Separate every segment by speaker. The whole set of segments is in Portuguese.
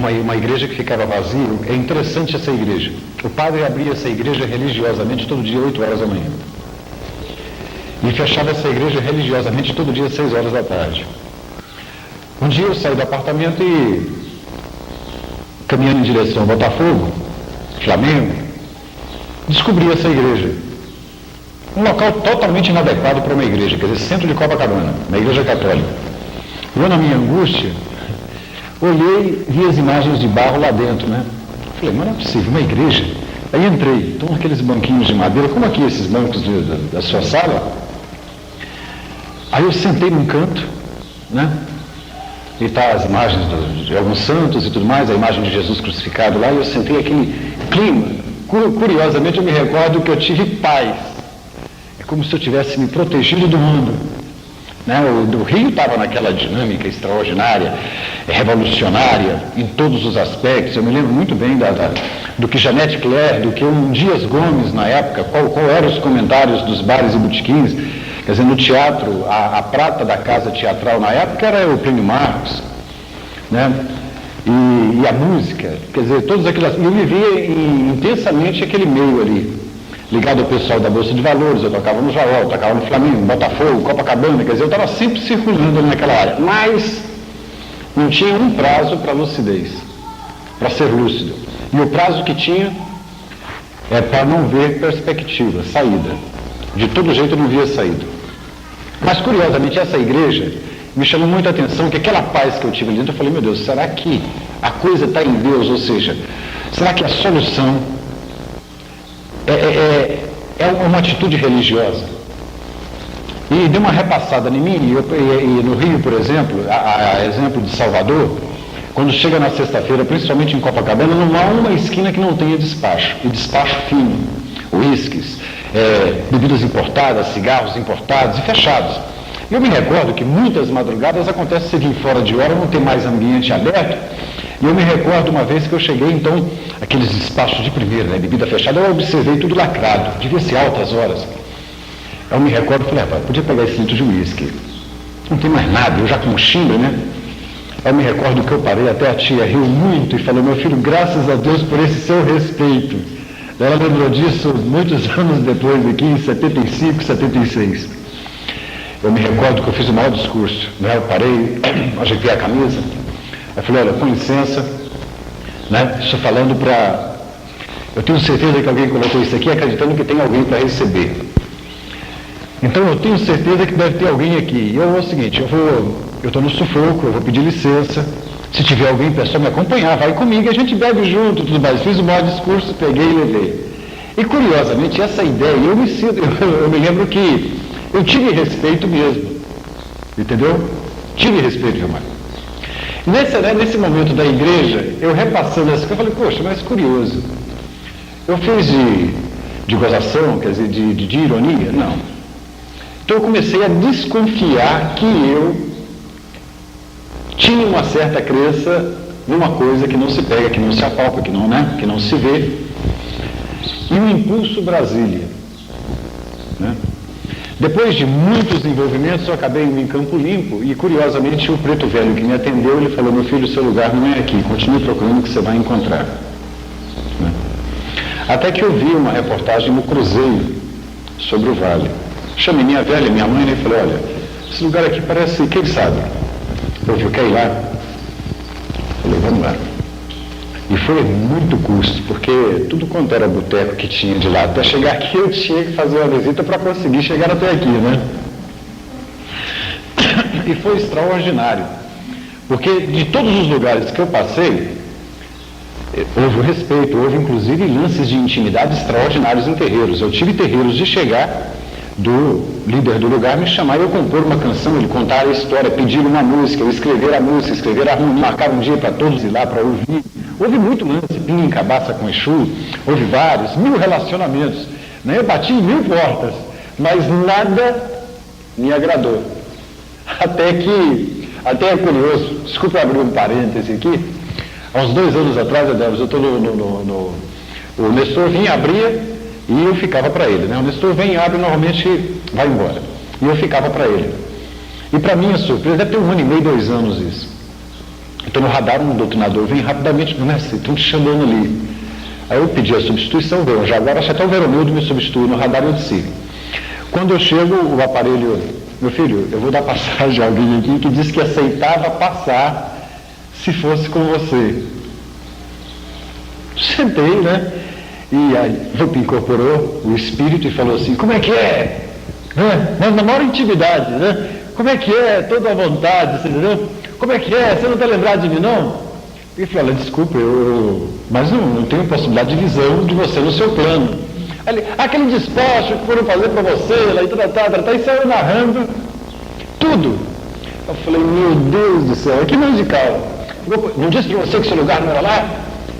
Speaker 1: uma igreja que ficava vazia. É interessante essa igreja. O padre abria essa igreja religiosamente todo dia, 8 horas da manhã. E fechava essa igreja religiosamente todo dia, 6 horas da tarde. Um dia eu saí do apartamento e, caminhando em direção ao Botafogo, Flamengo, descobri essa igreja. Um local totalmente inadequado para uma igreja, quer dizer, centro de Copacabana, uma igreja católica. Eu, na minha angústia, olhei e vi as imagens de barro lá dentro, né? Falei, mas não é possível, uma igreja. Aí entrei, estão aqueles banquinhos de madeira, como aqui esses bancos da sua sala. Aí eu sentei num canto, né? E tá as imagens de alguns santos e tudo mais, a imagem de Jesus crucificado lá, e eu sentei aquele clima. Curiosamente eu me recordo que eu tive paz. É como se eu tivesse me protegido do mundo. Né? O Rio estava naquela dinâmica extraordinária, revolucionária, em todos os aspectos. Eu me lembro muito bem do que Janete Claire, do que um Dias Gomes na época, qual eram os comentários dos bares e botequins. Quer dizer, no teatro, a prata da casa teatral na época era o Prêmio Marcos, né? E a música, quer dizer, todas aquelas... Eu vivia intensamente aquele meio ali, ligado ao pessoal da Bolsa de Valores. Eu tocava no Jaol, tocava no Flamengo, Botafogo, Copacabana, quer dizer, eu estava sempre circulando ali naquela área, mas não tinha um prazo para lucidez, para ser lúcido. E o prazo que tinha é para não ver perspectiva, saída. De todo jeito eu não via saída. Mas curiosamente essa igreja me chamou muita atenção, que aquela paz que eu tive ali dentro, eu falei, meu Deus, será que a coisa está em Deus? Ou seja, será que a solução é uma atitude religiosa? E deu uma repassada em mim, e no Rio, por exemplo, a exemplo de Salvador, quando chega na sexta-feira, principalmente em Copacabana, não há uma esquina que não tenha despacho, e despacho fino, uísques, bebidas importadas, cigarros importados e fechados. Eu me recordo que muitas madrugadas acontece o seguinte, fora de hora, não tem mais ambiente aberto, e eu me recordo uma vez que eu cheguei, então, aqueles despachos de primeira, né, bebida fechada, eu observei tudo lacrado, devia ser altas horas. Eu me recordo e falei, rapaz, podia pegar esse litro de uísque, não tem mais nada, eu já com chimbre, né? Eu me recordo que eu parei, até a tia riu muito e falou, meu filho, graças a Deus por esse seu respeito. Ela lembrou disso muitos anos depois, aqui em 75, 76. Eu me recordo que eu fiz o maior discurso, né? Eu parei, ajeitei a camisa, eu falei, olha, com licença, né? Estou falando para... Eu tenho certeza que alguém colocou isso aqui acreditando que tem alguém para receber. Então eu tenho certeza que deve ter alguém aqui. É o seguinte, eu estou no sufoco, eu vou pedir licença. Se tiver alguém, pessoal, me acompanhar, vai comigo, a gente bebe junto, tudo mais. Fiz o maior discurso, peguei e levei. E curiosamente, essa ideia, eu me lembro que eu tive respeito mesmo. Entendeu? Tive respeito, Gilmar. Nesse momento da igreja, eu repassando essa coisa, eu falei, poxa, mas curioso. Eu fiz de gozação, quer dizer, de ironia? Não. Então eu comecei a desconfiar que eu tinha uma certa crença numa coisa que não se pega, que não se apalpa, que não se vê. E o impulso Brasília. Né? Depois de muitos envolvimentos, eu acabei em Campo Limpo e, curiosamente, o preto velho que me atendeu, ele falou, meu filho, seu lugar não é aqui, continue procurando que você vai encontrar. Né? Até que eu vi uma reportagem no Cruzeiro sobre o Vale. Chamei minha velha, minha mãe, e falei, olha, esse lugar aqui parece, quem sabe? Eu quero ir lá. Falei, vamos lá. E foi muito custo, porque tudo quanto era boteco que tinha de lá, até chegar aqui eu tinha que fazer uma visita para conseguir chegar até aqui, né? E foi extraordinário, porque de todos os lugares que eu passei, houve o respeito, houve inclusive lances de intimidade extraordinários em terreiros. Eu tive terreiros de chegar, do líder do lugar me chamar e eu compor uma canção, ele contar a história, pedir uma música, eu escrever a música, escrever a harmonia, marcar um dia para todos ir lá para ouvir. Houve muito lance, pinga em cabaça com Exu, houve vários, 1000 relacionamentos. Né? Eu bati em 1000 portas, mas nada me agradou. Até é curioso, desculpa abrir um parêntese aqui, há uns 2 anos atrás, eu estou o Nestor vinha, abria, e eu ficava para ele, né? O Nestor vem, abre, normalmente vai embora. E eu ficava para ele. E para minha surpresa, deve ter 1 ano e meio, 2 anos isso. Então no radar um doutrinador vem rapidamente, mestre, estão te chamando ali. Aí eu pedi a substituição, veio já agora acho até o Veronildo me substitui no radar e eu disse. Quando eu chego, o aparelho, meu filho, eu vou dar passagem a alguém aqui que disse que aceitava passar se fosse com você. Sentei, né? E aí o incorporou o espírito e falou assim, como é que é? Mas na maior intimidade, né? Como é que é? Toda à vontade, você entendeu? Como é que é? Você não está lembrado de mim, não? E falou, desculpa, mas não tenho possibilidade de visão de você no seu plano. Aí, aquele despacho que foram fazer para você, lá e saiu narrando tudo. Eu falei, meu Deus do céu, que musical. Não disse para você que seu lugar não era lá?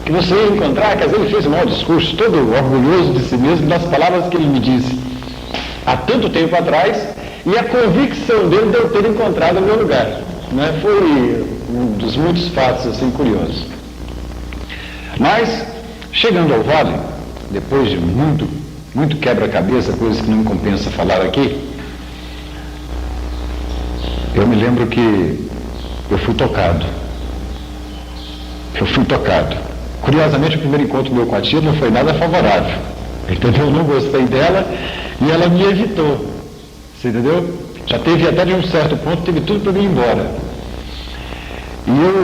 Speaker 1: Que você ia encontrar, quer dizer, ele fez um maior discurso, todo orgulhoso de si mesmo, das palavras que ele me disse há tanto tempo atrás, e a convicção dele de eu ter encontrado o meu lugar. Né? Foi um dos muitos fatos assim curiosos. Mas, chegando ao vale, depois de muito quebra-cabeça, coisas que não compensa falar aqui, eu me lembro que eu fui tocado. Curiosamente, o primeiro encontro meu com a tia não foi nada favorável. Entendeu? Eu não gostei dela e ela me evitou. Você entendeu? Já teve até de um certo ponto, teve tudo para mim ir embora.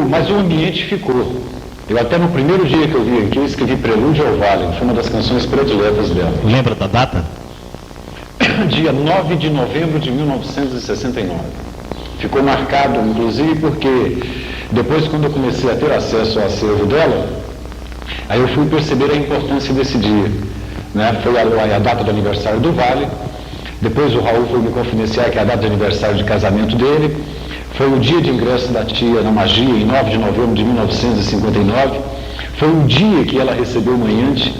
Speaker 1: Mas o ambiente ficou. Eu até no primeiro dia que eu vim aqui, eu escrevi Prelúdio ao Vale, foi uma das canções prediletas dela.
Speaker 2: Lembra da data?
Speaker 1: Dia 9 de novembro de 1969. Ficou marcado, inclusive, porque depois, quando eu comecei a ter acesso ao acervo dela, aí eu fui perceber a importância desse dia. Né? Foi a data do aniversário do Vale, depois o Raul foi me confidenciar que é a data de aniversário de casamento dele, foi o dia de ingresso da tia na magia, em 9 de novembro de 1959, foi o dia que ela recebeu o manhante.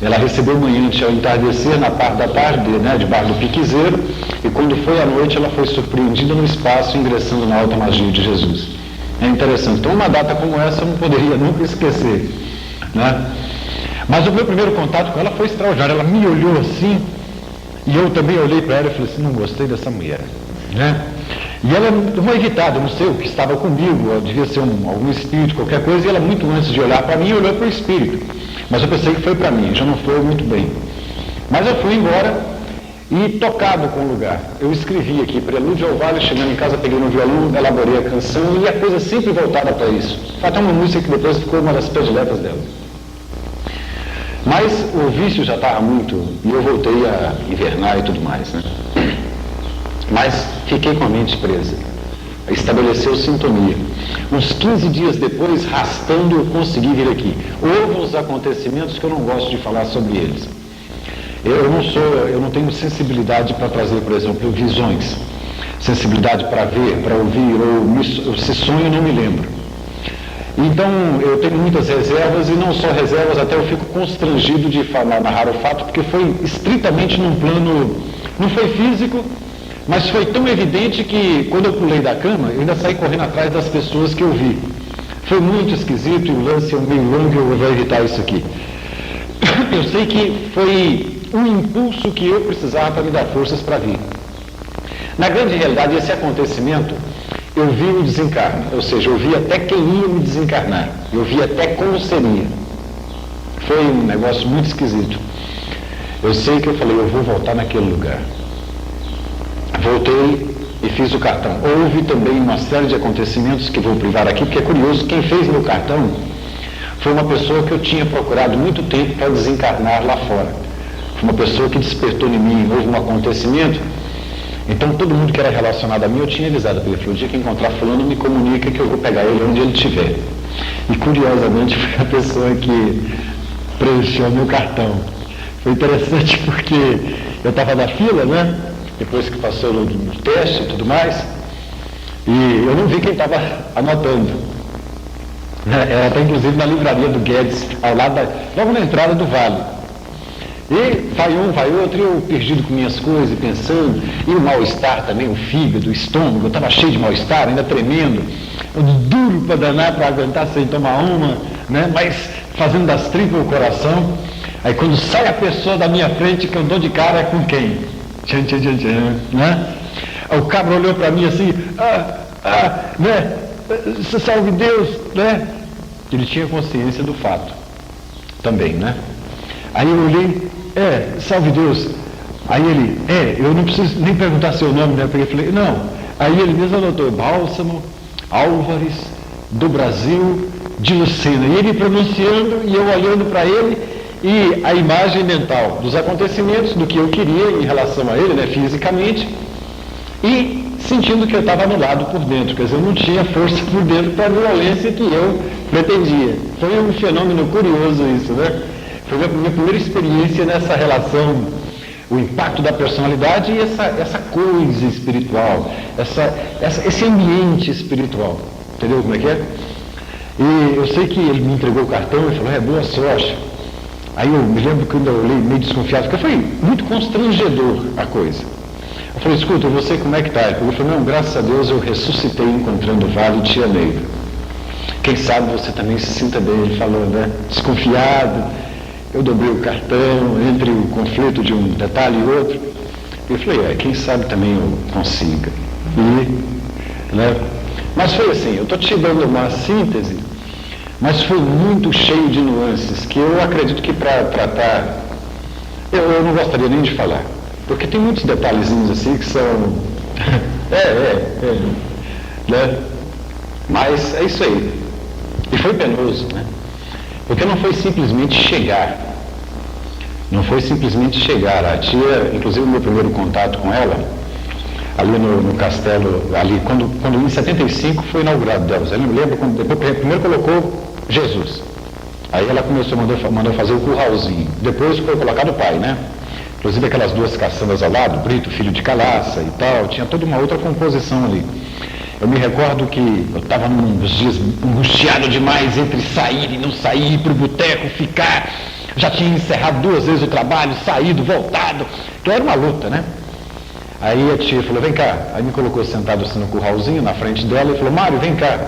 Speaker 1: Ela recebeu o manhante ao entardecer, na parte da tarde, né, debaixo do piquezeiro, e quando foi à noite ela foi surpreendida no espaço, ingressando na alta magia de Jesus. É interessante. Então uma data como essa eu não poderia nunca esquecer. Né? Mas o meu primeiro contato com ela foi extraordinário. Ela me olhou assim, e eu também olhei para ela e falei assim, não gostei dessa mulher. Né? E ela, uma evitada, não sei o que estava comigo, devia ser algum espírito, qualquer coisa, e ela muito antes de olhar para mim, olhou para o espírito. Mas eu pensei que foi para mim, já não foi muito bem. Mas eu fui embora e tocado com o lugar. Eu escrevi aqui, Prelúdio ao Vale, chegando em casa, peguei no violão, elaborei a canção e a coisa sempre voltada para isso. Até uma música que depois ficou uma das prediletas dela. Mas o vício já estava muito, e eu voltei a invernar e tudo mais, né? Mas fiquei com a mente presa. Estabeleceu sintonia. Uns 15 dias depois, rastando, eu consegui vir aqui. Houve uns acontecimentos que eu não gosto de falar sobre eles. Eu não tenho sensibilidade para trazer, por exemplo, visões. Sensibilidade para ver, para ouvir, ou se sonho eu não me lembro. Então, eu tenho muitas reservas, e não só reservas, até eu fico constrangido de narrar o fato, porque foi estritamente num plano, não foi físico, mas foi tão evidente que, quando eu pulei da cama, eu ainda saí correndo atrás das pessoas que eu vi. Foi muito esquisito, e o lance é meio longo, eu vou evitar isso aqui. Eu sei que foi um impulso que eu precisava para me dar forças para vir. Na grande realidade, esse acontecimento, eu vi o desencarne, ou seja, eu vi até quem ia me desencarnar, eu vi até como seria. Foi um negócio muito esquisito. Eu sei que eu falei, eu vou voltar naquele lugar. Voltei e fiz o cartão. Houve também uma série de acontecimentos que vou privar aqui, porque é curioso, quem fez meu cartão foi uma pessoa que eu tinha procurado muito tempo para desencarnar lá fora. Foi uma pessoa que despertou em mim, houve um acontecimento, então todo mundo que era relacionado a mim eu tinha avisado para ele, falou, o dia que encontrar fulano me comunica que eu vou pegar ele onde ele estiver. E curiosamente foi a pessoa que preencheu meu cartão. Foi interessante porque eu estava na fila, né? Depois que passou no teste e tudo mais, e eu não vi quem estava anotando. Ela está inclusive na livraria do Guedes, ao lado logo na entrada do Vale. E vai um, vai outro, e eu perdido com minhas coisas, pensando, e o mal-estar também, o fígado, o estômago, eu estava cheio de mal-estar, ainda tremendo, duro para danar, para aguentar sem tomar uma, né? Mas fazendo das tripas o coração. Aí quando sai a pessoa da minha frente, que eu dou de cara, é com quem? Tchan, tchan, tchan, tchan, né? O cabra olhou para mim assim, né? salve Deus, né? Ele tinha consciência do fato também, né? Aí eu olhei, salve Deus. Aí ele, eu não preciso nem perguntar seu nome, né? Porque eu falei, não. Aí ele mesmo anotou, Bálsamo Álvares do Brasil de Lucena. E ele pronunciando e eu olhando para ele e a imagem mental dos acontecimentos, do que eu queria em relação a ele, né? Fisicamente, e sentindo que eu estava anulado por dentro, quer dizer, eu não tinha força por dentro para a violência que eu pretendia. Foi um fenômeno curioso isso, né? Foi a minha primeira experiência nessa relação, o impacto da personalidade e essa coisa espiritual, esse ambiente espiritual. Entendeu como é que é? E eu sei que ele me entregou o cartão e falou, boa sorte. Aí eu me lembro que eu ainda olhei meio desconfiado, porque foi muito constrangedor a coisa. Eu falei, escuta, você como é que está? Ele falou, não, graças a Deus eu ressuscitei encontrando o Vale de Janeiro. Quem sabe você também se sinta bem, ele falou, né? Desconfiado. Eu dobrei o cartão, entre o conflito de um detalhe e outro. Eu falei, quem sabe também eu consiga. Né? Mas foi assim, eu estou te dando uma síntese, mas foi muito cheio de nuances, que eu acredito que para tratar, eu não gostaria nem de falar. Porque tem muitos detalhezinhos assim que são... né? Mas é isso aí. E foi penoso, né? Porque não foi simplesmente chegar. Não foi simplesmente chegar. A tia, inclusive o meu primeiro contato com ela, ali no castelo, ali, quando em 75 foi inaugurado Deus. Eu lembro quando depois, primeiro colocou Jesus. Aí ela mandou fazer o curralzinho. Depois foi colocado o pai, né? Inclusive aquelas duas caçambas ao lado, Brito, filho de Calaça e tal, tinha toda uma outra composição ali. Eu me recordo que eu estava nos dias angustiado demais entre sair e não sair, ir para o boteco, ficar. Já tinha encerrado 2 vezes o trabalho, saído, voltado, que era uma luta, né? Aí a tia falou, vem cá. Aí me colocou sentado assim no curralzinho, na frente dela, e falou, Mário, vem cá.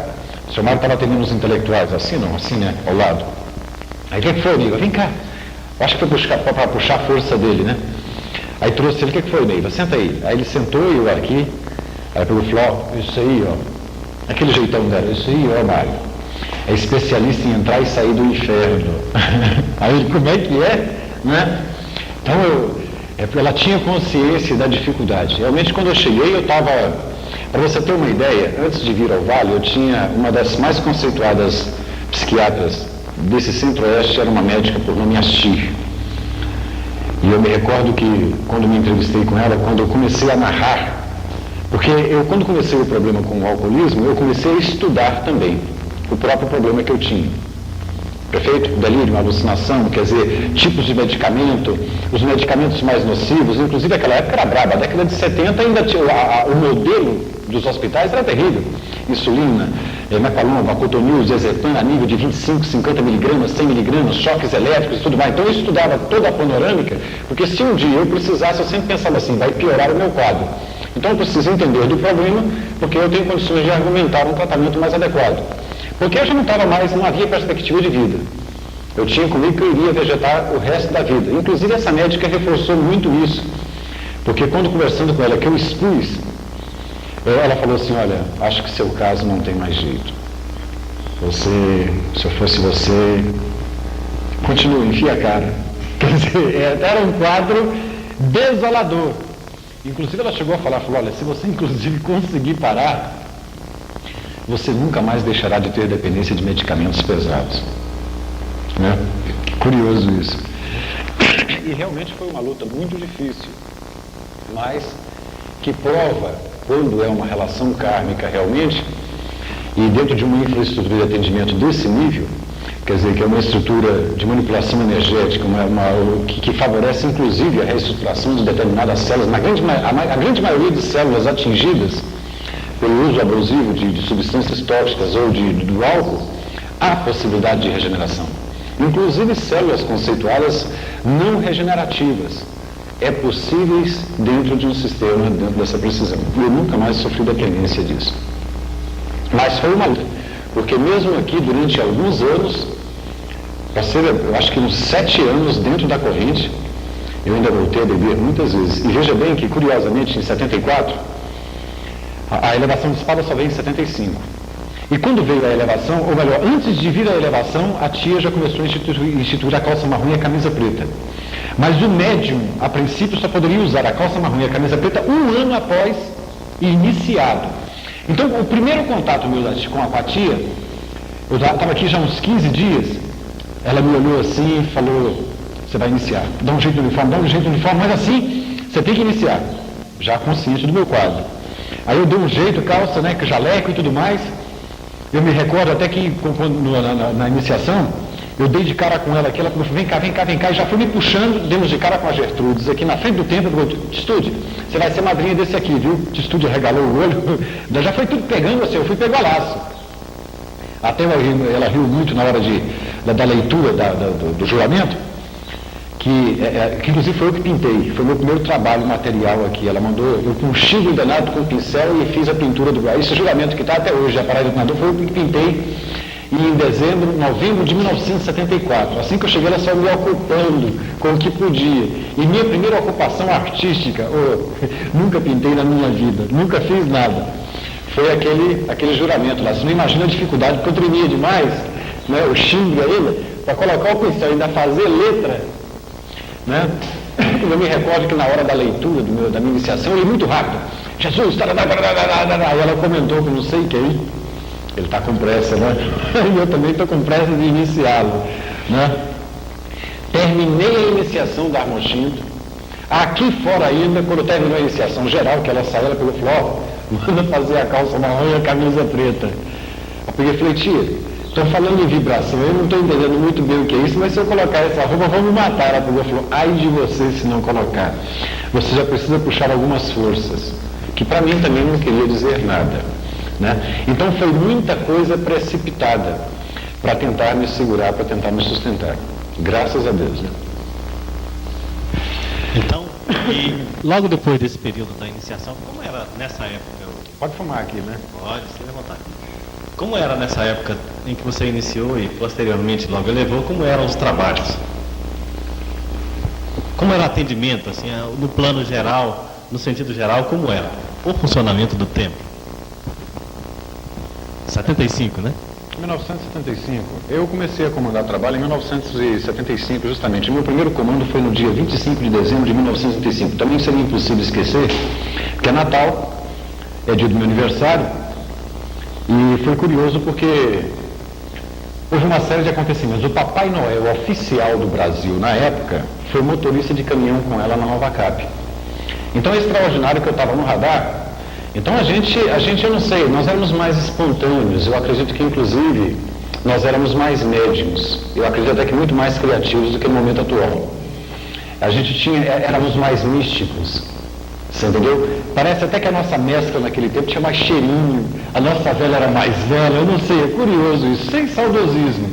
Speaker 1: O senhor Mário estava atendendo os intelectuais, assim não, assim, né, ao lado. Aí o que foi, Neiva? Vem cá. Acho que foi para puxar a força dele, né? Aí trouxe ele, o que foi, Neiva? Senta aí. Aí ele sentou e eu aqui. Aí pegou e falou, isso aí, aquele jeitão dela, isso aí, Mário, é especialista em entrar e sair do inferno. Aí ele, como é que é? Né? Então ela tinha consciência da dificuldade. Realmente quando eu cheguei, eu estava, para você ter uma ideia, antes de vir ao Vale, eu tinha uma das mais conceituadas psiquiatras desse centro-oeste, era uma médica por nome Astir. E eu me recordo que quando me entrevistei com ela, quando eu comecei a narrar, porque eu, quando comecei o problema com o alcoolismo, eu comecei a estudar também o próprio problema que eu tinha. Perfeito? Delírio, alucinação, quer dizer, tipos de medicamento, os medicamentos mais nocivos, inclusive aquela época era braba, a década de 70 ainda tinha, o modelo dos hospitais era terrível. Insulina, Mepalon, Vacotonil, Zezepan, a nível de 25, 50 miligramas, 100 miligramas, choques elétricos e tudo mais. Então eu estudava toda a panorâmica, porque se um dia eu precisasse, eu sempre pensava assim, vai piorar o meu quadro. Então eu preciso entender do problema, porque eu tenho condições de argumentar um tratamento mais adequado. Porque eu já não estava mais, não havia perspectiva de vida. Eu tinha comigo que eu iria vegetar o resto da vida. Inclusive essa médica reforçou muito isso. Porque quando conversando com ela, que eu expus, ela falou assim, olha, acho que seu caso não tem mais jeito. Se eu fosse você, continue, enfia a cara. Quer dizer, era um quadro desolador. Inclusive ela chegou a falar, olha, se você inclusive conseguir parar, você nunca mais deixará de ter dependência de medicamentos pesados. Né? Curioso isso. E realmente foi uma luta muito difícil, mas que prova, quando é uma relação kármica realmente, e dentro de uma infraestrutura de atendimento desse nível, quer dizer, que é uma estrutura de manipulação energética, que favorece inclusive a reestruturação de determinadas células, a grande maioria de células atingidas pelo uso abusivo de substâncias tóxicas ou do álcool, há possibilidade de regeneração. Inclusive células conceituadas não regenerativas. É possíveis dentro de um sistema, dentro dessa precisão. E eu nunca mais sofri dependência disso. Mas foi uma luta, porque mesmo aqui, durante alguns anos, passei, eu acho que uns 7 anos dentro da corrente, eu ainda voltei a beber muitas vezes. E veja bem que, curiosamente, em 74, a elevação de espada só veio em 75. E quando veio a elevação, ou melhor, antes de vir a elevação, a tia já começou a instituir a calça marrom e a camisa preta. Mas o médium, a princípio, só poderia usar a calça marrom e a camisa preta um ano após iniciado. Então, o primeiro contato meu com a tia, eu estava aqui já uns 15 dias, ela me olhou assim e falou, você vai iniciar, dá um jeito no uniforme, mas assim, você tem que iniciar, já consciente do meu quadro. Aí eu dei um jeito, calça, né, jaleco e tudo mais. Eu me recordo até que na iniciação, eu dei de cara com ela aqui, ela falou, vem cá, e já foi me puxando, demos de cara com a Gertrudes, aqui na frente do templo, Testude, você vai ser madrinha desse aqui, viu? Testude regalou o olho, já foi tudo pegando assim, eu fui pegar laço. Até ela riu muito na hora da leitura do juramento, que inclusive foi eu que pintei, foi o meu primeiro trabalho material aqui. Ela mandou, eu com um chico danado com o pincel e fiz a pintura do esse juramento que está até hoje, a parada do nadador, foi eu que pintei. E em novembro de 1974, assim que eu cheguei, ela só me ocupando com o que podia. E minha primeira ocupação artística, nunca pintei na minha vida, nunca fiz nada. Foi aquele juramento lá. Você não imagina a dificuldade, porque eu tremia demais, né, o xingue ainda, para colocar o pincel e ainda fazer letra. Né? Eu me recordo que na hora da leitura da minha iniciação, eu li muito rápido. Jesus, e ela comentou com não sei quem. Ele está com pressa, né? E eu também estou com pressa de iniciá-lo, né? Terminei a iniciação da Armochinto. Aqui fora ainda, quando terminou a iniciação geral, que ela saiu, ela pegou e falou, manda fazer a calça marrom e a camisa preta. Eu peguei e falei, tia, estou falando em vibração, eu não estou entendendo muito bem o que é isso, mas se eu colocar essa roupa, vão me matar. Ela pegou e falou, ai de você se não colocar. Você já precisa puxar algumas forças, que para mim também não queria dizer nada. Né? Então foi muita coisa precipitada para tentar me segurar, para tentar me sustentar. Graças a Deus. Né?
Speaker 2: Então, e logo depois desse período da iniciação, como era nessa época?
Speaker 1: Pode fumar aqui, né?
Speaker 2: Pode, se levantar. Como era nessa época em que você iniciou e posteriormente logo elevou, como eram os trabalhos? Como era o atendimento, assim, no plano geral, no sentido geral, como era o funcionamento do templo? 75, né?
Speaker 1: 1975. Eu comecei a comandar trabalho em 1975, justamente. Meu primeiro comando foi no dia 25 de dezembro de 1975. Também seria impossível esquecer, porque é Natal, é dia do meu aniversário, e foi curioso porque houve uma série de acontecimentos. O Papai Noel oficial do Brasil, na época, foi motorista de caminhão com ela na Nova Cap. Então é extraordinário que eu estava no radar. Então a gente, eu não sei, nós éramos mais espontâneos, eu acredito que inclusive nós éramos mais médiums, eu acredito até que muito mais criativos do que no momento atual. A gente éramos mais místicos, você entendeu? Parece até que a nossa mescla naquele tempo tinha mais cheirinho, a nossa velha era mais velha, eu não sei, é curioso isso, sem saudosismo.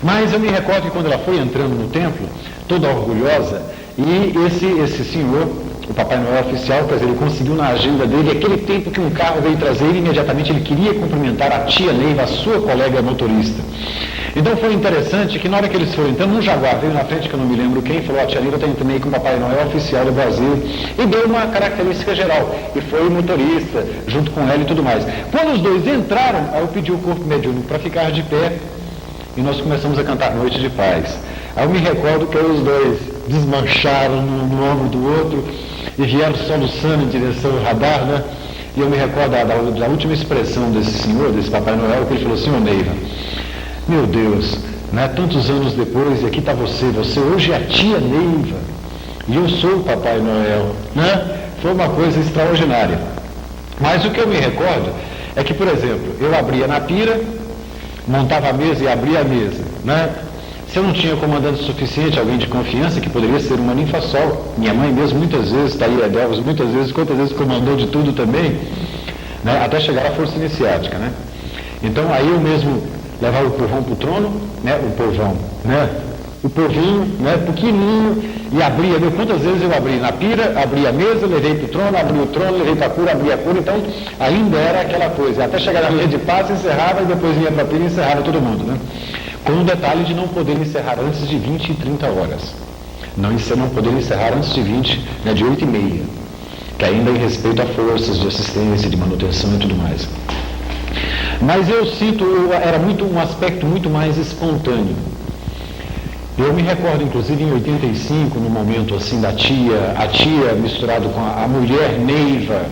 Speaker 1: Mas eu me recordo que quando ela foi entrando no templo, toda orgulhosa, e esse senhor, o Papai Noel oficial, quer dizer, ele conseguiu na agenda dele, aquele tempo que um carro veio trazer ele, imediatamente ele queria cumprimentar a tia Neiva, a sua colega motorista. Então foi interessante que na hora que eles foram entrando, um jaguar veio na frente, que eu não me lembro quem, falou, a tia Neiva está entrando aí com o Papai Noel oficial do Brasil, e deu uma característica geral, e foi o motorista, junto com ela e tudo mais. Quando os dois entraram, aí eu pedi o corpo mediúnico para ficar de pé, e nós começamos a cantar Noite de Paz. Aí eu me recordo que os dois desmancharam no ombro do outro, e vieram soluçando em direção ao radar, né? E eu me recordo da última expressão desse senhor, desse Papai Noel, que ele falou, senhor Neiva, meu Deus, né? Tantos anos depois, e aqui está você hoje é a tia Neiva, e eu sou o Papai Noel, né? Foi uma coisa extraordinária. Mas o que eu me recordo é que, por exemplo, eu abria na pira, montava a mesa e abria a mesa, né? Se eu não tinha comandante suficiente, alguém de confiança, que poderia ser uma ninfa-sol, minha mãe mesmo muitas vezes, Thaíra Delvas, muitas vezes, quantas vezes comandou de tudo também, né, até chegar à força iniciática, né? Então aí eu mesmo levava o povão para o trono, né, o povinho, né, pequenininho, e abria, quantas vezes eu abri na pira, abri a mesa, levei para o trono, abri o trono, levei para a cura, abri a cura, então ainda era aquela coisa, até chegar na linha de passe, encerrava, e depois vinha para a pira e encerrava todo mundo, né? Com o detalhe de não poder encerrar antes de 20 e 30 horas. Não poder encerrar antes de 20, né, de 8h30, que ainda em respeito a forças de assistência, de manutenção e tudo mais. Mas eu sinto, era um aspecto muito mais espontâneo. Eu me recordo, inclusive, em 85, no momento assim da tia, a tia misturado com a mulher Neiva.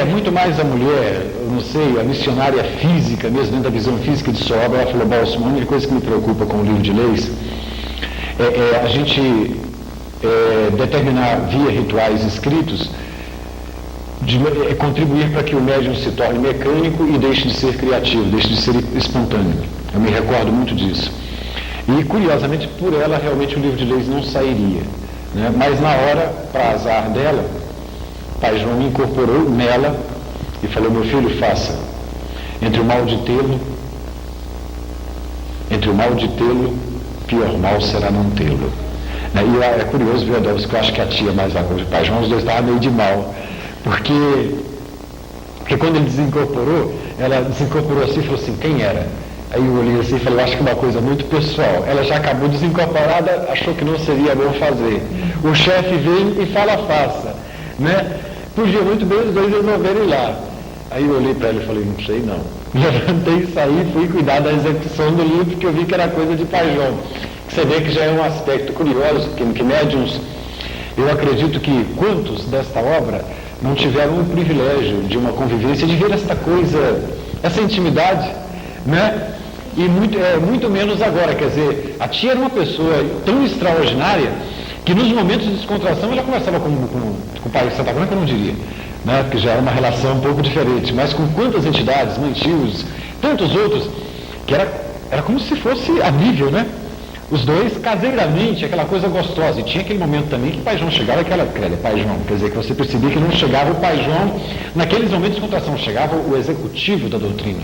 Speaker 1: Muito mais a mulher, eu não sei, a missionária física, mesmo dentro da visão física de sua obra. Ela falou: Balsam, a única coisa que me preocupa com o livro de leis é a gente determinar via rituais escritos, contribuir para que o médium se torne mecânico e deixe de ser criativo, deixe de ser espontâneo. Eu me recordo muito disso. E, curiosamente, por ela, realmente o livro de leis não sairia, né? Mas na hora, para azar dela, Pai João me incorporou nela e falou: meu filho, faça. Entre o mal de tê-lo, pior mal será não tê-lo. E é curioso, viu, Adolfo, que eu acho que a tia mais a de Pai João, os dois estavam meio de mal, porque quando ele desincorporou, ela desincorporou assim e falou assim: quem era? Aí eu olhei assim e falei: acho que é uma coisa muito pessoal. Ela já acabou desincorporada, achou que não seria bom fazer. O chefe vem e fala: faça, né? Podia muito bem os dois resolverem lá. Aí eu olhei para ela e falei: não sei não. Levantei e saí, fui cuidar da execução do livro, porque eu vi que era coisa de Pai João. Você vê que já é um aspecto curioso, que médiuns, eu acredito que quantos desta obra não tiveram o privilégio de uma convivência, de ver esta coisa, essa intimidade, né? E muito menos agora. Quer dizer, a tia era uma pessoa tão extraordinária que nos momentos de descontração ela conversava com o pai de Santa Branca, eu não diria, né? Porque já era uma relação um pouco diferente, mas com quantas entidades, mãe tios, tantos outros, que era como se fosse a nível, né? Os dois caseiramente, aquela coisa gostosa. E tinha aquele momento também que o Pai João chegava, Pai João, quer dizer, que você percebia que não chegava o Pai João naqueles momentos de descontração, chegava o executivo da doutrina.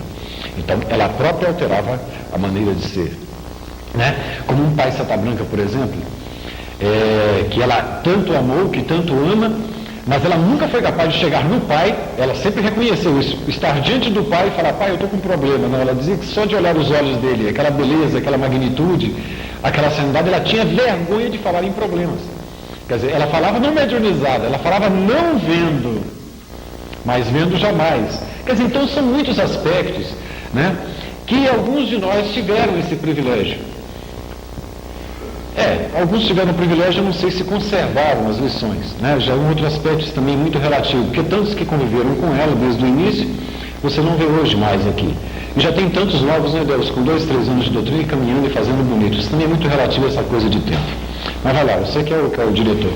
Speaker 1: Então, ela própria alterava a maneira de ser, né? Como um pai Santa Branca, por exemplo, que ela tanto amou, que tanto ama, mas ela nunca foi capaz de chegar no pai. Ela sempre reconheceu isso, estar diante do pai e falar: pai, eu estou com um problema. Não, ela dizia que só de olhar os olhos dele, aquela beleza, aquela magnitude, aquela serenidade, ela tinha vergonha de falar em problemas. Quer dizer, ela falava não mediunizada, ela falava não vendo, mas vendo jamais. Quer dizer, então são muitos aspectos, né, que alguns de nós tiveram esse privilégio. Alguns tiveram o privilégio, eu não sei se conservaram as lições, né? Já é um outro aspecto também muito relativo, porque tantos que conviveram com ela desde o início, você não vê hoje mais aqui. E já tem tantos novos, né, Deus, com 2, 3 anos de doutrina, caminhando e fazendo bonito. Isso também é muito relativo a essa coisa de tempo. Mas vai lá, você que é o diretor.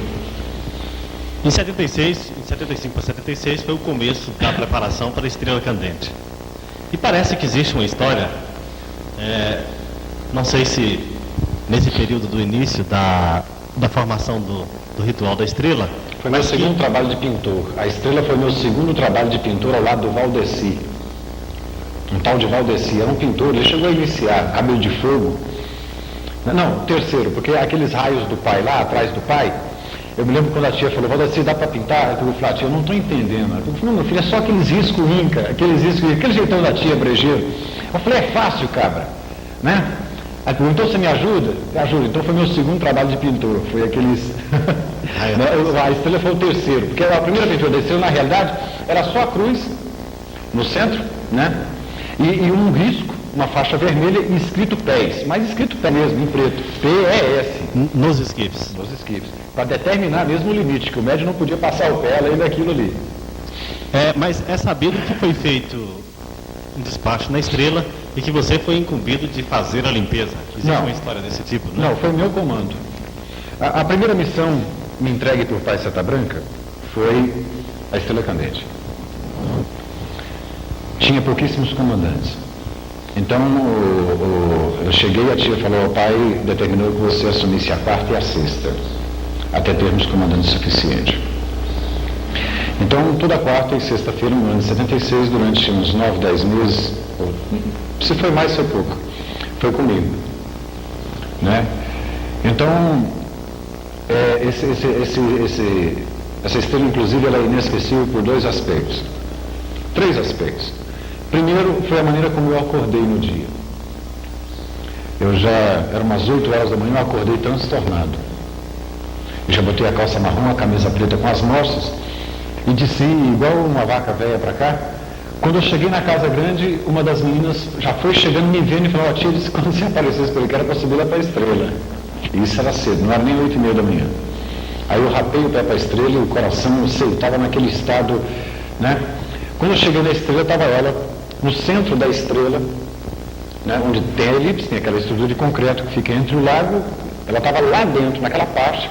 Speaker 2: Em 75 para 76 foi o começo da preparação para a Estrela Candente. E parece que existe uma história, não sei se nesse período do início da formação do ritual da estrela.
Speaker 1: Foi meu segundo trabalho de pintor. A estrela foi meu segundo trabalho de pintor ao lado do Valdeci. Um tal de Valdeci, era um pintor, ele chegou a iniciar Cabelo de Fogo. Não, terceiro, porque aqueles raios do pai lá, atrás do pai, eu me lembro quando a tia falou: Valdeci, dá para pintar? Eu falei: tia, eu não estou entendendo. Eu falei: não, meu filho, é só aqueles riscos inca, aquele jeitão da tia brejeiro. Eu falei: é fácil, cabra, né? Aí, então você me ajuda? Me ajuda. Então foi meu segundo trabalho de pintor. Foi aqueles... A estrela foi o terceiro. Porque a primeira pintura da estrela, na realidade, era só a cruz no centro, né? E um risco, uma faixa vermelha e escrito pés. Mas escrito pé mesmo, em preto. P-E-S.
Speaker 2: Nos esquifes.
Speaker 1: Nos esquifes. Para determinar mesmo o limite, que o médium não podia passar o pé além daquilo ali.
Speaker 2: Mas é sabido que foi feito um despacho na estrela e que você foi incumbido de fazer a limpeza. Existe uma história desse tipo, né?
Speaker 1: Não, foi o meu comando. A primeira missão me entregue por Pai Santa Branca foi a Estrela Candente. Tinha pouquíssimos comandantes. Então eu cheguei, a tia falou: o pai determinou que você assumisse a quarta e a sexta, até termos comandante suficiente. Então, toda quarta e sexta-feira, no ano de 76, durante uns 9, 10 meses, se foi mais, foi pouco, foi comigo, né? Então, essa estrela, inclusive, ela é inesquecível por 2 aspectos, 3 aspectos. Primeiro, foi a maneira como eu acordei no dia. Era umas 8 horas da manhã, eu acordei transtornado. Eu já botei a calça marrom, a camisa preta com as moças, e desci igual uma vaca velha para cá, Quando eu cheguei na casa grande, uma das meninas já foi chegando, me vendo e falou: tia, disse quando você aparecesse por aqui era para subir lá para a estrela. E isso era cedo, não era nem 8h30 da manhã. Aí eu rapei o pé para a estrela e o coração, eu sei, estava naquele estado, né? Quando eu cheguei na estrela, estava ela no centro da estrela, né? Onde tem a elipse, tem aquela estrutura de concreto que fica entre o lago, ela estava lá dentro, naquela parte,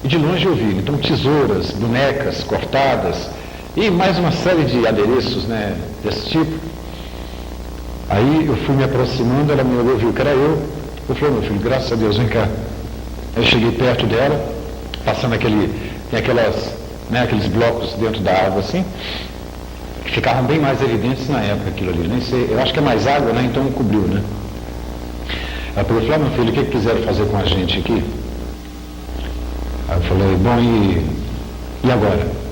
Speaker 1: e de longe eu vi, então, tesouras, bonecas cortadas, e mais uma série de adereços, né, desse tipo. Aí eu fui me aproximando, ela me olhou, viu que era eu falei: meu filho, graças a Deus, vem cá. Eu cheguei perto dela, passando tem aqueles blocos dentro da água assim, que ficavam bem mais evidentes na época aquilo ali, nem sei, eu acho que é mais água, né, então cobriu, né. Ela falou: meu filho, o que quiseram fazer com a gente aqui? Aí eu falei: bom, e agora?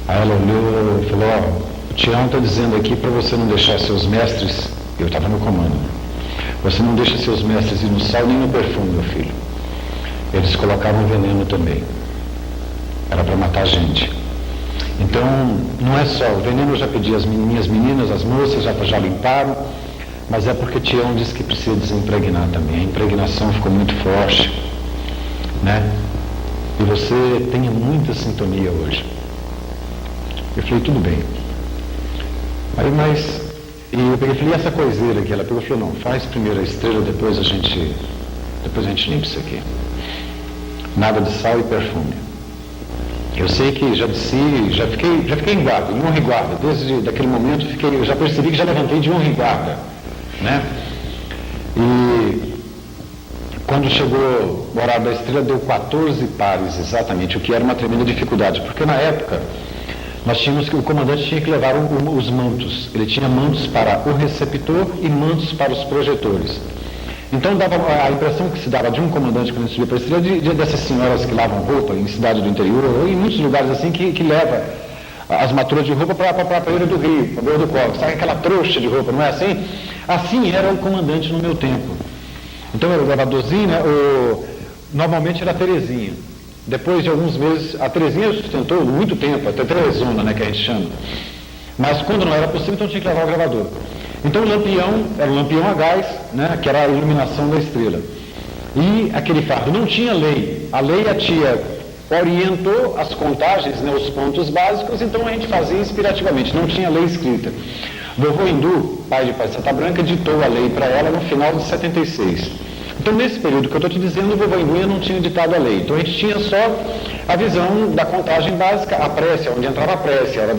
Speaker 1: Aí ela olhou e falou: o Tião está dizendo aqui para você não deixar seus mestres, eu estava no comando, você não deixa seus mestres ir no sal nem no perfume, meu filho. Eles colocavam veneno também, era para matar a gente. Então, não é só, o veneno eu já pedi às minhas meninas, as moças já limparam, mas é porque Tião disse que precisa desimpregnar também, a impregnação ficou muito forte, né? E você tem muita sintonia hoje. Eu falei: tudo bem. Aí, eu peguei e falei: essa coiseira aqui? Ela pegou e falou: não, faz primeiro a estrela, depois a gente limpa isso aqui. Nada de sal e perfume. Eu sei que já fiquei em guarda, em honra e guarda. Desde aquele momento eu já percebi que já levantei de honra e guarda, né? E quando chegou o horário da estrela, deu 14 pares exatamente, o que era uma tremenda dificuldade, porque na época o comandante tinha que levar os mantos. Ele tinha mantos para o receptor e mantos para os projetores. Então dava a impressão que se dava de um comandante quando subia para a estrela, dessas senhoras que lavam roupa em cidade do interior, ou em muitos lugares assim, que leva as maturas de roupa para a beira do rio, para a beira do córrego. Sabe aquela trouxa de roupa, não é assim? Assim era o comandante no meu tempo. Então era o gravadorzinho, né? Normalmente era a Terezinha. Depois de alguns meses, a Terezinha sustentou muito tempo, até Teresona, né, que a gente chama. Mas quando não era possível, então tinha que levar o gravador. Então o lampião, era um lampião a gás, né, que era a iluminação da estrela. E aquele fardo não tinha lei. A lei, a tia orientou as contagens, né, os pontos básicos, então a gente fazia inspirativamente, não tinha lei escrita. Vovô Hindu, pai de Pai Santa Branca, ditou a lei para ela no final de 76. Então, nesse período que eu estou te dizendo, o vovô Hindu ainda não tinha ditado a lei. Então, a gente tinha só a visão da contagem básica, a prece, onde entrava a prece, a hora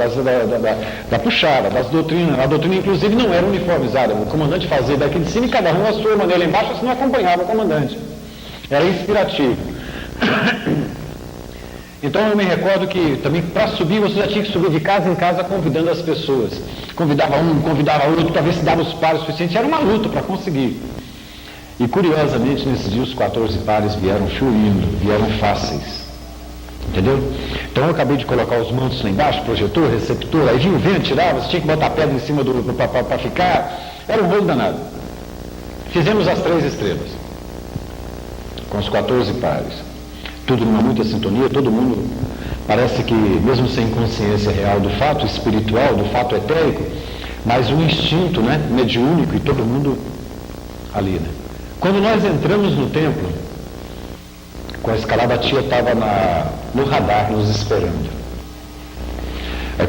Speaker 1: da puxada, das doutrinas. A doutrina, inclusive, não era uniformizada. O comandante fazia daqui de cima e cada um a sua maneira. Lá embaixo, você não acompanhava o comandante. Era inspirativo. Então, eu me recordo que também, para subir, você já tinha que subir de casa em casa convidando as pessoas. Convidava um, convidava outro, para ver se dava os pares suficientes. Era uma luta para conseguir. E curiosamente, nesse dia, os 14 pares vieram fluindo, vieram fáceis. Entendeu? Então eu acabei de colocar os mantos lá embaixo, projetor, receptor, aí vinha o vento, tirava, você tinha que botar pedra em cima para ficar. Era um rolo danado. Fizemos as 3 estrelas, com os 14 pares. Tudo numa muita sintonia, todo mundo parece que, mesmo sem consciência real do fato espiritual, do fato etérico, mas um instinto, né, mediúnico, e todo mundo ali, né? Quando nós entramos no templo, com a escalada, a tia estava no radar nos esperando.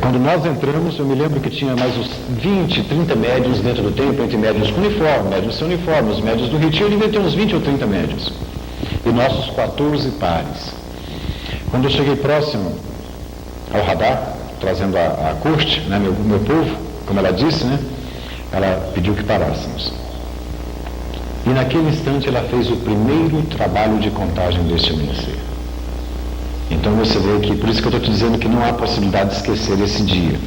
Speaker 1: Quando nós entramos, eu me lembro que tinha mais uns 20, 30 médiuns dentro do templo, entre médiuns com uniforme, médiuns sem uniforme, os médiuns do retiro devia ter uns 20 ou 30 médiuns. E nossos 14 pares. Quando eu cheguei próximo ao radar, trazendo a corte, né, meu povo, como ela disse, né, ela pediu que parássemos. E naquele instante ela fez o primeiro trabalho de contagem deste amanhecer. Então você vê que, por isso que eu estou te dizendo que não há possibilidade de esquecer esse dia.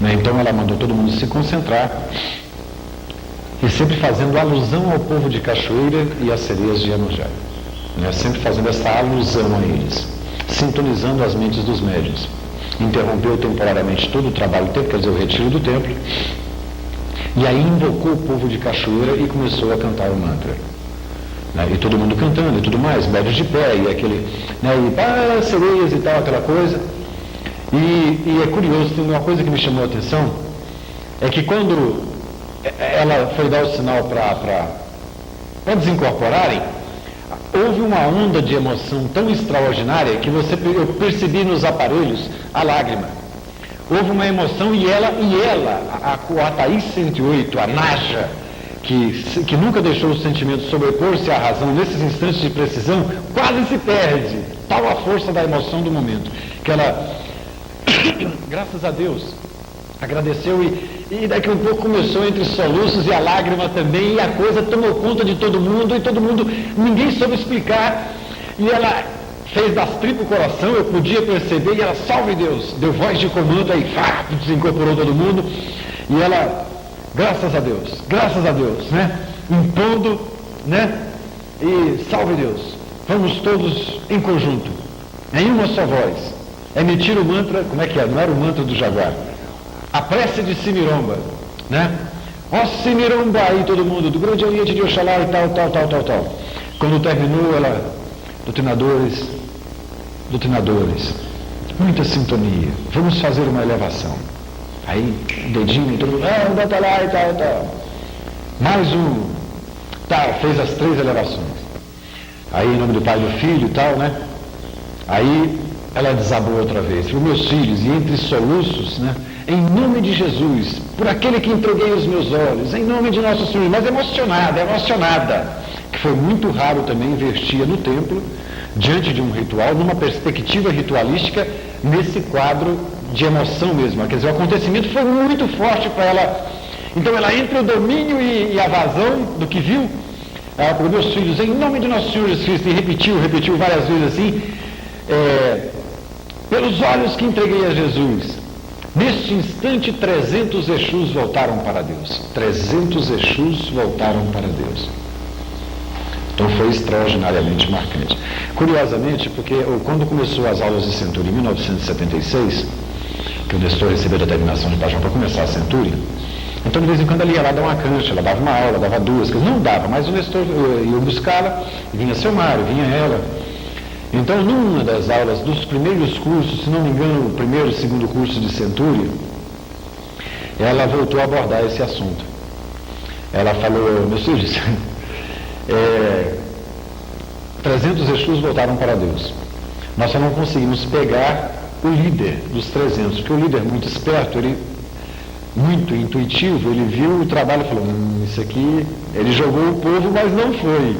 Speaker 1: Né? Então ela mandou todo mundo se concentrar, e sempre fazendo alusão ao povo de Cachoeira e às sereias de Iemanjá. Né? Sempre fazendo essa alusão a eles, sintonizando as mentes dos médiuns. Interrompeu temporariamente todo o trabalho do templo, quer dizer, o retiro do templo, e aí invocou o povo de Cachoeira e começou a cantar o mantra. Né? E todo mundo cantando e tudo mais, médios de pé, e aquele, né, sereias e tal, aquela coisa. E é curioso, tem uma coisa que me chamou a atenção, é que quando ela foi dar o sinal para desincorporarem, houve uma onda de emoção tão extraordinária que eu percebi nos aparelhos a lágrima. Houve uma emoção e ela a Thaís 108, a Naja, que nunca deixou o sentimento sobrepor-se à razão, nesses instantes de precisão, quase se perde. Tal a força da emoção do momento, que ela, graças a Deus, agradeceu e daqui a um pouco começou entre soluços e a lágrima também, e a coisa tomou conta de todo mundo, ninguém soube explicar, e ela fez das tripas o coração, eu podia perceber, e ela, salve Deus, deu voz de comando, aí desincorporou todo mundo, e ela, graças a Deus, né, impondo, né, e salve Deus, vamos todos em conjunto, em uma só voz, emitir o mantra, como é que é? Não era o mantra do jaguar, a prece de Simiromba, né? Ó Simiromba, aí todo mundo, do grande Oriente de Oxalá e tal. Quando terminou, ela, doutrinadores, muita sintonia, vamos fazer uma elevação. Aí, dedinho, todo mundo, bota lá e tal. Mais um, fez as 3 elevações. Aí, em nome do Pai e do Filho e tal, né? Aí, ela desabou outra vez, falou, meus filhos, e entre soluços, né? Em nome de Jesus, por aquele que entreguei os meus olhos, em nome de Nosso Senhor, mas emocionada, que foi muito raro também ver-tia no templo, diante de um ritual, numa perspectiva ritualística, nesse quadro de emoção mesmo. Quer dizer, o acontecimento foi muito forte para ela. Então ela, entre o domínio e a vazão do que viu, ela falou, meus filhos, em nome de Nosso Senhor Jesus Cristo, e repetiu várias vezes assim, pelos olhos que entreguei a Jesus. Neste instante, 300 Exus voltaram para Deus. 300 Exus voltaram para Deus. Então foi extraordinariamente marcante. Curiosamente, porque quando começou as aulas de Centúria em 1976, que o Nestor recebeu a determinação de Pajão para começar a Centúria, então de vez em quando ele ia lá dar uma cancha, ela dava uma aula, dava 2, não dava, mas o Nestor ia buscá-la, e vinha seu Mário, vinha ela. Então, numa das aulas dos primeiros cursos, se não me engano, o primeiro e segundo curso de Centúria, ela voltou a abordar esse assunto. Ela falou, meus filhos, 300 Exus voltaram para Deus. Nós só não conseguimos pegar o líder dos 300, porque o líder muito esperto, ele muito intuitivo, ele viu o trabalho e falou, isso aqui, ele jogou o povo, mas não foi.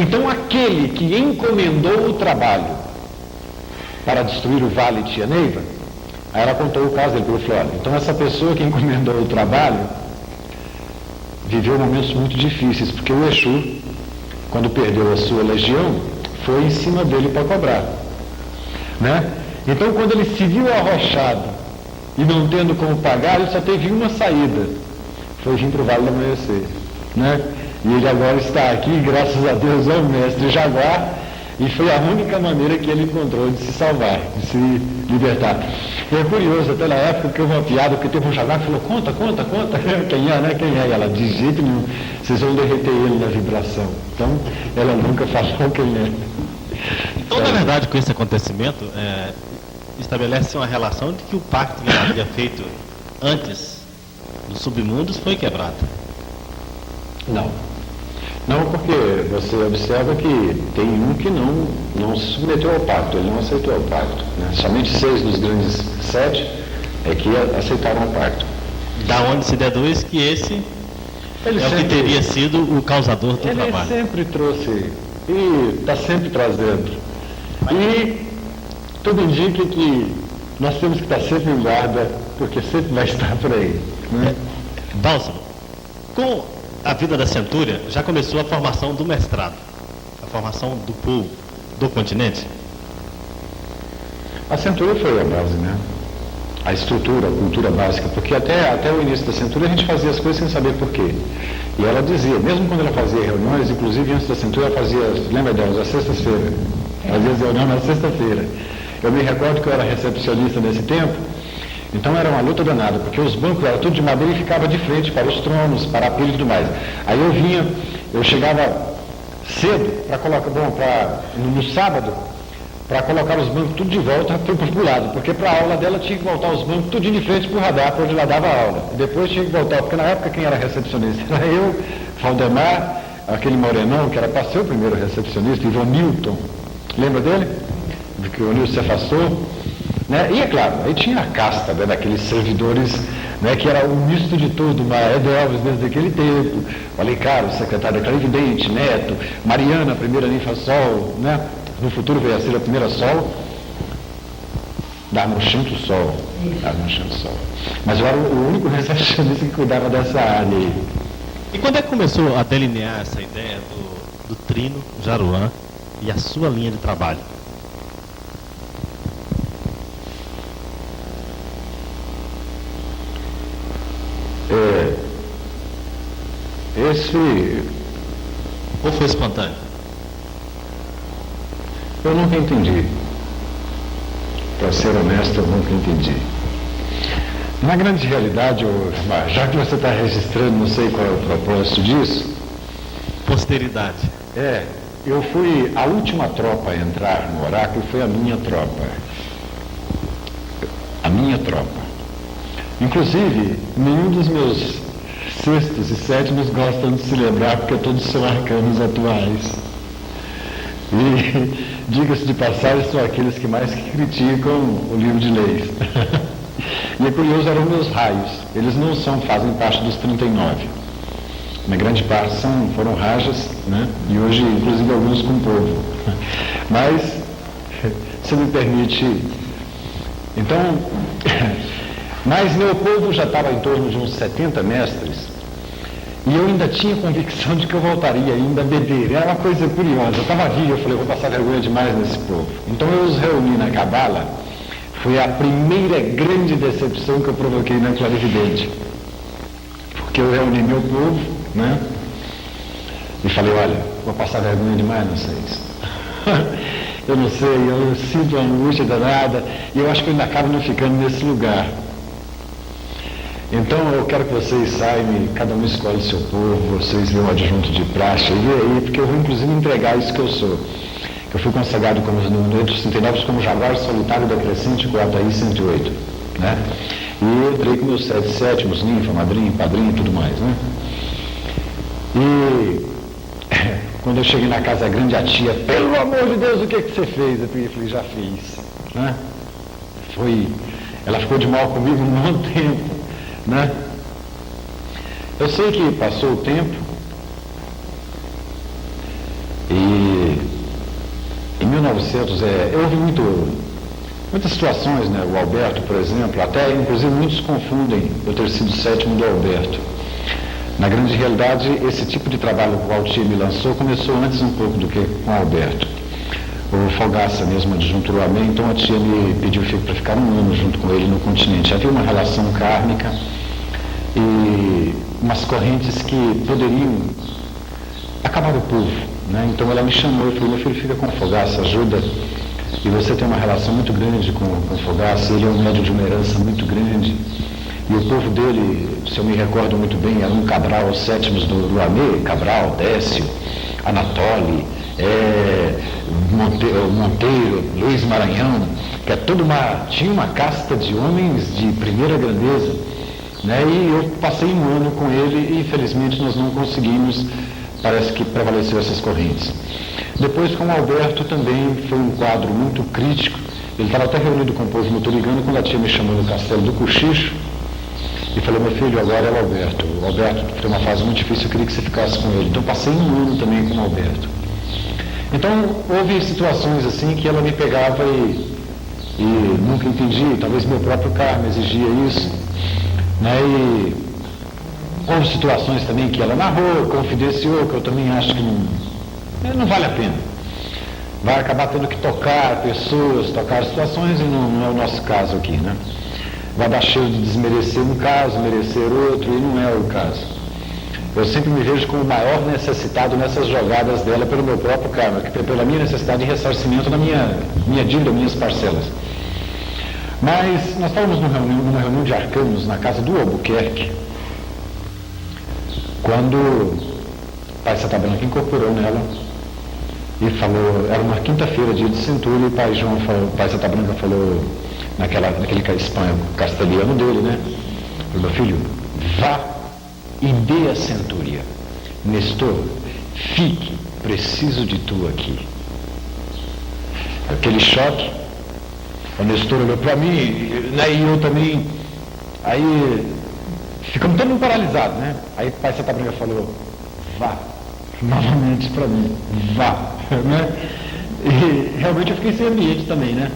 Speaker 1: Então aquele que encomendou o trabalho para destruir o vale de Tia Neiva, aí ela contou o caso dele, falou, olha, então essa pessoa que encomendou o trabalho viveu momentos muito difíceis, porque o Exu, quando perdeu a sua legião, foi em cima dele para cobrar, né? Então quando ele se viu arrochado e não tendo como pagar, ele só teve uma saída, foi vir para o Vale do Amanhecer, né? E ele agora está aqui, graças a Deus, é o mestre Jaguar, e foi a única maneira que ele encontrou de se salvar, de se libertar. E é curioso, até na época que houve uma piada, porque teve um Jaguar que falou, conta, quem é, né? Quem é? E ela, de jeito nenhum, vocês vão derreter ele na vibração. Então, ela nunca falou quem é.
Speaker 2: Então, na verdade, com esse acontecimento, estabelece uma relação de que o pacto que ela havia feito antes dos submundos foi quebrado.
Speaker 1: Não, porque você observa que tem um que não se submeteu ao pacto, ele não aceitou o pacto, né? Somente 6 dos grandes 7 é que aceitaram o pacto.
Speaker 2: Da onde se deduz que esse ele é o que teria sido o causador do trabalho.
Speaker 1: Ele sempre trouxe, e está sempre trazendo. E tudo indica que nós temos que estar sempre em guarda, porque sempre vai estar por aí, né?
Speaker 2: Bálsamo, com a vida da Centúria, já começou a formação do mestrado, a formação do povo, do continente?
Speaker 1: A Centúria foi a base, né? A estrutura, a cultura básica, porque até o início da Centúria a gente fazia as coisas sem saber por quê. E ela dizia, mesmo quando ela fazia reuniões, inclusive antes da Centúria ela fazia, lembra delas, às sextas-feiras, fazia as reuniões na sexta-feira. Eu me recordo que eu era recepcionista nesse tempo, então era uma luta danada, porque os bancos eram tudo de madeira e ficava de frente para os tronos, para a pilha e tudo mais. Aí eu chegava cedo para colocar, no sábado, para colocar os bancos tudo de volta, foi para o lado, porque para a aula dela tinha que voltar os bancos tudo de frente para o radar, para onde ela dava a aula. E depois tinha que voltar, porque na época quem era recepcionista era eu, Valdemar, aquele morenão que era para ser o primeiro recepcionista, Ivan Newton, lembra dele? Que o Nilson se afastou, né? E é claro, aí tinha a casta, né, daqueles servidores, né, que era o misto de tudo, Maé de Elvis desde aquele tempo, o Alencar, o secretário da Clarividente, Neto, Mariana, a primeira ninfa Sol, né? No futuro veio a ser a primeira Sol, da Mochinto Sol, mas eu era o único recepcionista que cuidava dessa área aí.
Speaker 2: E quando é que começou a delinear essa ideia do Trino Jaruan e a sua linha de trabalho? Ou foi espontâneo?
Speaker 1: Eu nunca entendi. Para ser honesto, eu nunca entendi. Na grande realidade, já que você está registrando, não sei qual é o propósito disso.
Speaker 2: Posteridade.
Speaker 1: Eu fui a última tropa a entrar no oráculo, foi a minha tropa. A minha tropa. Inclusive, nenhum dos meus sextos e sétimos gostam de se lembrar, porque todos são arcanos atuais. E, diga-se de passagem, são aqueles que mais criticam o livro de leis. E é curioso, eram meus raios. Eles não fazem parte dos 39. Na grande parte foram rajas, né? E hoje, inclusive, alguns com povo. Mas, se me permite... Então, mas meu povo já estava em torno de uns 70 mestres, e eu ainda tinha convicção de que eu voltaria ainda a beber. Era uma coisa curiosa. Eu estava vivo, eu falei, eu vou passar vergonha demais nesse povo. Então eu os reuni na Cabala. Foi a primeira grande decepção que eu provoquei na Clarividente. Porque eu reuni meu povo, né? E falei, olha, vou passar vergonha demais vocês. Eu não sei, eu sinto uma angústia danada, e eu acho que eu ainda acabo não ficando nesse lugar. Então eu quero que vocês saiam, cada um escolhe seu povo, vocês vêem o adjunto de praxe, e aí, porque eu vou inclusive entregar isso que eu sou. Eu fui consagrado como, entre os 39 como Jaguar Solitário da Crescente, Guataí 108, né? E entrei com meus 7 sétimos, ninfa, madrinha, padrinho e tudo mais, né? E quando eu cheguei na casa grande, a tia, pelo amor de Deus, o que você fez? Eu falei, já fiz, né? Ela ficou de mal comigo um bom tempo, né? Eu sei que passou o tempo e em 1900 houve muitas situações, né? O Alberto, por exemplo, até inclusive muitos confundem eu ter sido sétimo do Alberto. Na grande realidade, esse tipo de trabalho que o Altir me lançou começou antes um pouco do que com o Alberto. O Fogaça mesmo adjunturou a mim, então a tia me pediu para ficar um ano junto com ele no continente. Havia uma relação kármica e umas correntes que poderiam acabar o povo, né? Então ela me chamou e falou, meu filho, fica com o Fogaça, ajuda. E você tem uma relação muito grande com o Fogaça, ele é um médium de uma herança muito grande. E o povo dele, se eu me recordo muito bem, era um Cabral, os sétimos do Luanê, Cabral, Décio, Anatole, Monteiro, Luiz Maranhão, que é tinha uma casta de homens de primeira grandeza, né? E eu passei um ano com ele e infelizmente nós não conseguimos, parece que prevaleceu essas correntes. Depois com o Alberto também foi um quadro muito crítico. Ele estava até reunido com o povo muturigano quando a tia me chamou no castelo do Cochicho e falou, meu filho, agora é o Alberto. O Alberto foi uma fase muito difícil, eu queria que você ficasse com ele. Então passei um ano também com o Alberto. Então houve situações assim que ela me pegava e nunca entendi, talvez meu próprio karma exigia isso, né? E houve situações também que ela narrou, confidenciou, que eu também acho que não vale a pena. Vai acabar tendo que tocar pessoas, tocar situações, e não é o nosso caso aqui, né? Vai dar cheiro de desmerecer um caso, merecer outro, e não é o caso. Eu sempre me vejo como o maior necessitado nessas jogadas dela pelo meu próprio karma, pela minha necessidade de ressarcimento da minha dívida, minhas parcelas. Mas nós estávamos numa reunião de arcanos na casa do Albuquerque, quando o Pai Santa Branca incorporou nela E falou, era uma quinta-feira, dia de centúria, e o pai João falou, o pai Santa Branca falou, naquele espanhol castelhano dele, né? Falou, meu filho, vá e dê a centúria. Nestor, fique, preciso de tu aqui. Aquele choque, o Nestor olhou para mim, né, e eu também, aí ficamos todo mundo paralisados, né? Aí o pai Santa Branca falou, vá, novamente para mim, vá, né? E realmente eu fiquei sem ambiente também, né?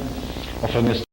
Speaker 1: Eu falei, Nestor,